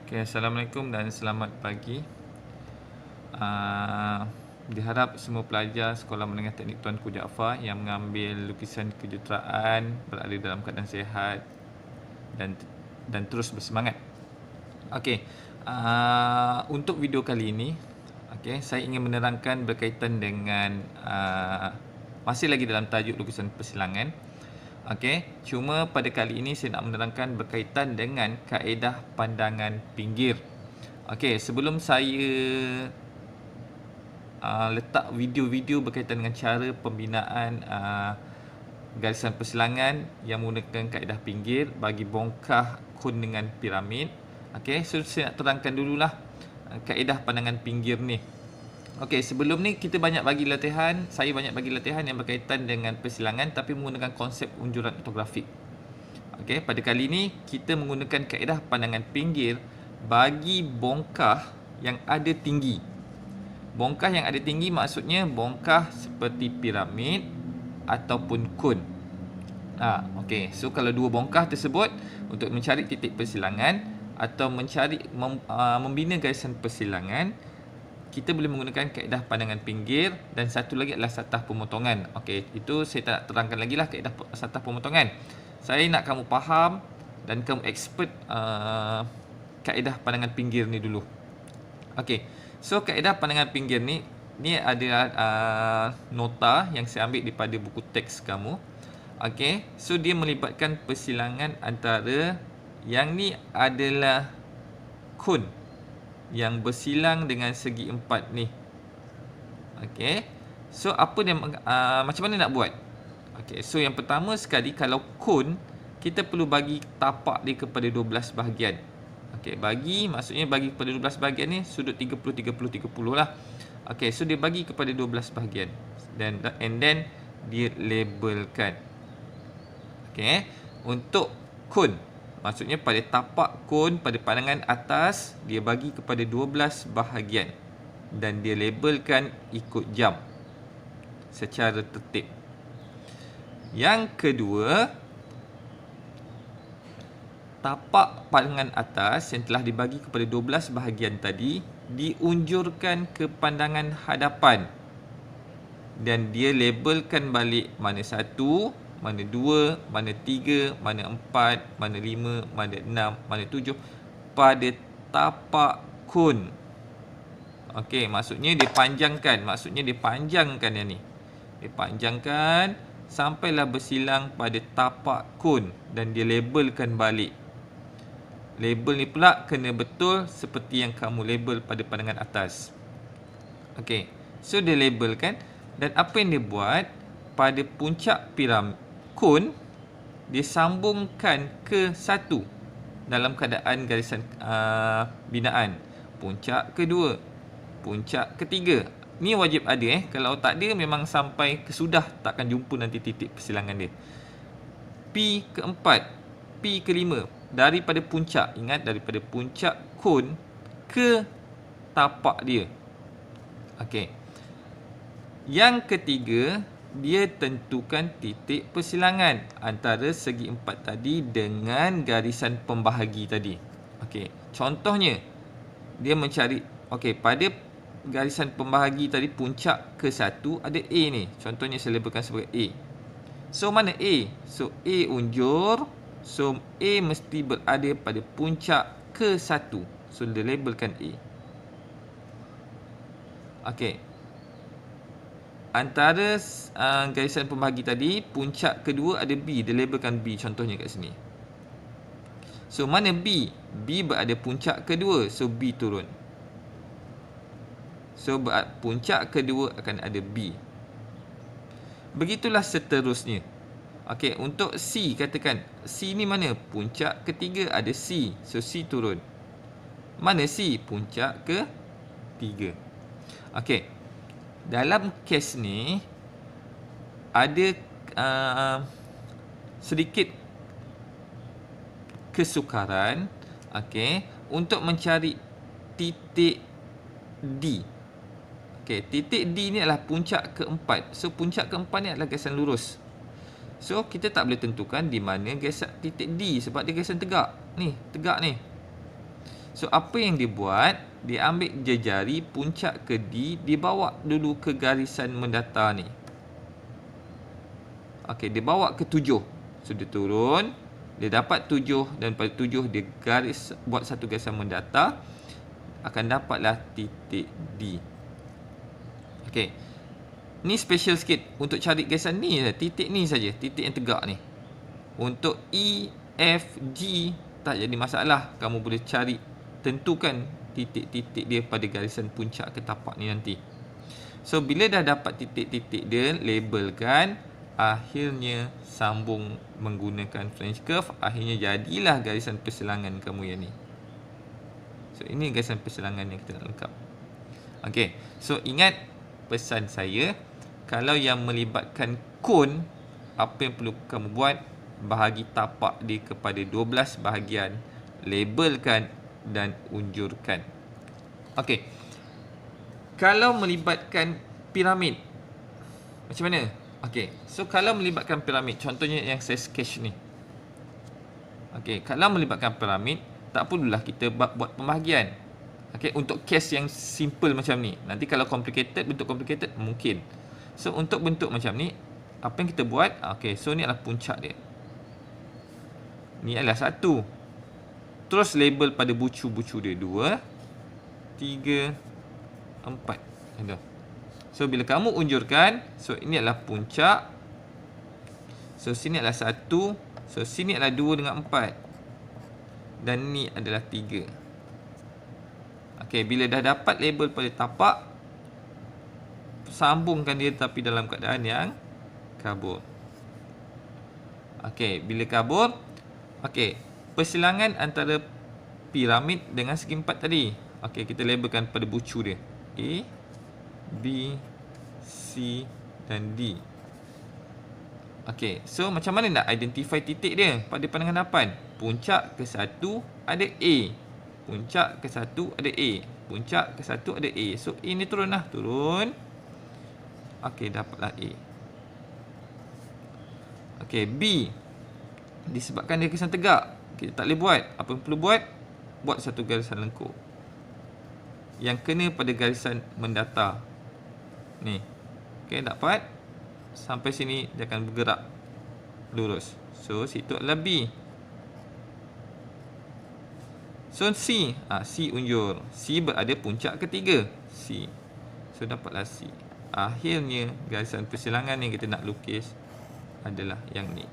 Okay, Assalamualaikum dan selamat pagi. Diharap semua pelajar Sekolah Menengah Teknik Tuanku Jaafar yang mengambil lukisan kejuruteraan berada dalam keadaan sihat dan terus bersemangat. Okey, untuk video kali ini, saya ingin menerangkan berkaitan dengan masih lagi dalam tajuk lukisan persilangan. Cuma pada kali ini saya nak menerangkan berkaitan dengan kaedah pandangan pinggir. Sebelum saya letak video-video berkaitan dengan cara pembinaan garisan persilangan yang menggunakan kaedah pinggir bagi bongkah kun dengan piramid. So saya nak terangkan dululah kaedah pandangan pinggir ni. Sebelum ni saya banyak bagi latihan yang berkaitan dengan persilangan tapi menggunakan konsep unjuran ortografik. Pada kali ini kita menggunakan kaedah pandangan pinggir bagi bongkah yang ada tinggi. Bongkah yang ada tinggi maksudnya bongkah seperti piramid ataupun kun. So kalau dua bongkah tersebut untuk mencari titik persilangan atau membina garisan persilangan, kita boleh menggunakan kaedah pandangan pinggir, dan satu lagi adalah satah pemotongan. Itu saya tak nak terangkan lagi lah kaedah satah pemotongan. Saya nak kamu faham dan kamu expert kaedah pandangan pinggir ni dulu. So kaedah pandangan pinggir ni adalah nota yang saya ambil daripada buku teks kamu. So dia melibatkan persilangan antara yang ni adalah kun yang bersilang dengan segi empat ni. So apa dia macam mana nak buat? So yang pertama sekali, kalau kun, kita perlu bagi tapak dia kepada 12 bahagian. Maksudnya bagi kepada 12 bahagian ni sudut 30 30 30 lah. So dia bagi kepada 12 bahagian and then dia labelkan. Untuk kun, maksudnya pada tapak kun pada pandangan atas dia bagi kepada 12 bahagian dan dia labelkan ikut jam secara tertib. Yang kedua, tapak pandangan atas yang telah dibagi kepada 12 bahagian tadi diunjurkan ke pandangan hadapan dan dia labelkan balik mana 1, mana 2, mana 3, mana 4, mana 5, mana 6, mana 7 pada tapak kun. Maksudnya dia panjangkan yang ni. Dia panjangkan sampailah bersilang pada tapak kun dan dia labelkan balik. Label ni pula kena betul seperti yang kamu label pada pandangan atas. So dia labelkan, dan apa yang dia buat pada puncak piramid kun, dia sambungkan ke satu dalam keadaan garisan binaan. Puncak kedua, puncak ketiga. Ni wajib ada Kalau tak ada memang sampai kesudah takkan jumpa nanti titik persilangan dia. P keempat, P kelima, daripada puncak, ingat daripada puncak kun ke tapak dia. Yang ketiga, dia tentukan titik persilangan antara segi empat tadi dengan garisan pembahagi tadi. Contohnya dia mencari pada garisan pembahagi tadi puncak ke satu ada A ni. Contohnya saya labelkan sebagai A. So mana A? So A unjur. So A mesti berada pada puncak ke satu. So dia labelkan A. Antara garisan pembahagi tadi, puncak kedua ada B, dia labelkan B, contohnya kat sini. So mana B? B berada puncak kedua, so B turun. So puncak kedua akan ada B. Begitulah seterusnya. Untuk C, katakan C ni mana? Puncak ketiga ada C, so C turun. Mana C? Puncak ketiga. Dalam kes ni ada sedikit kesukaran untuk mencari titik D. Titik D ni adalah puncak keempat. So puncak keempat ni adalah garisan lurus. So kita tak boleh tentukan di mana garisan titik D sebab dia garisan tegak ni. So apa yang dia buat, dia ambil jejari puncak ke D, dibawa dulu ke garisan mendatar ni. Okey, dia bawa ke 7. So dia turun, dia dapat 7 dan pada 7 dia buat satu garisan mendatar, akan dapatlah titik D. Okey. Ni special sikit untuk cari garisan ni, titik ni saja, titik yang tegak ni. Untuk E, F, G tak jadi masalah. Kamu boleh cari, tentukan titik-titik dia pada garisan puncak ke tapak ni nanti. So bila dah dapat titik-titik dia, labelkan, akhirnya sambung menggunakan French curve, akhirnya jadilah garisan persilangan kamu yang ni. So ini garisan persilangan yang kita nak lengkap. Okey, so ingat pesan saya, kalau yang melibatkan kon, apa yang perlu kamu buat, bahagi tapak dia kepada 12 bahagian, labelkan dan unjurkan. Okey, kalau melibatkan piramid, macam mana? Okey, so kalau melibatkan piramid, contohnya yang saya sketch ni. Okey, kalau melibatkan piramid, tak perlulah kita buat pembahagian. Okey, untuk case yang simple macam ni. Nanti kalau complicated, bentuk complicated, mungkin. So untuk bentuk macam ni, apa yang kita buat? Okey, so ni adalah puncak dia. Ni adalah 1. Terus label pada bucu-bucu dia 2, 3, 4. Ada. So bila kamu unjurkan, so ini adalah puncak. So sini adalah 1. So sini adalah 2 dengan 4. Dan ni adalah 3. Okey, bila dah dapat label pada tapak, sambungkan dia tapi dalam keadaan yang kabur. Okey, bila kabur, okey, persilangan antara piramid dengan segi 4 tadi. Okey, kita labelkan pada bucu dia. A, B, C dan D. Okey, so macam mana nak identify titik dia pada pandangan hadapan? Puncak ke 1 ada A. Puncak ke 1 ada A. Puncak ke 1 ada A. So A ni turun lah, turun. Okey, dapatlah A. Okey, B. Disebabkan dia garisan tegak, kita tak boleh buat. Apa yang perlu buat? Buat satu garisan lengkung yang kena pada garisan mendatar. Ni. Okey, dapat. Sampai sini dia akan bergerak lurus. So situ adalah B. So C, C unjur. C berada puncak ketiga, C. So dapatlah C. Akhirnya garisan persilangan yang kita nak lukis adalah yang ni.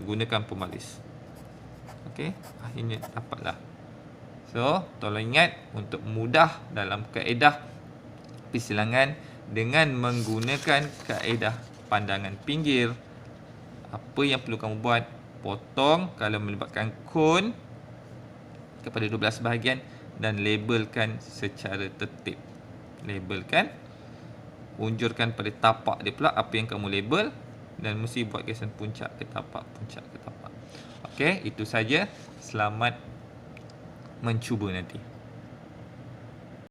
Gunakan pembaris. Okey, akhirnya dapatlah. So tolong ingat untuk mudah dalam kaedah persilangan dengan menggunakan kaedah pandangan pinggir, apa yang perlu kamu buat? Potong kalau melibatkan kon kepada 12 bahagian dan labelkan secara tertib. Labelkan, unjurkan pada tapak dia pula apa yang kamu label, dan mesti buat garisan puncak ke tapak, puncak ke tapak. Okey, itu saja. Selamat mencuba nanti.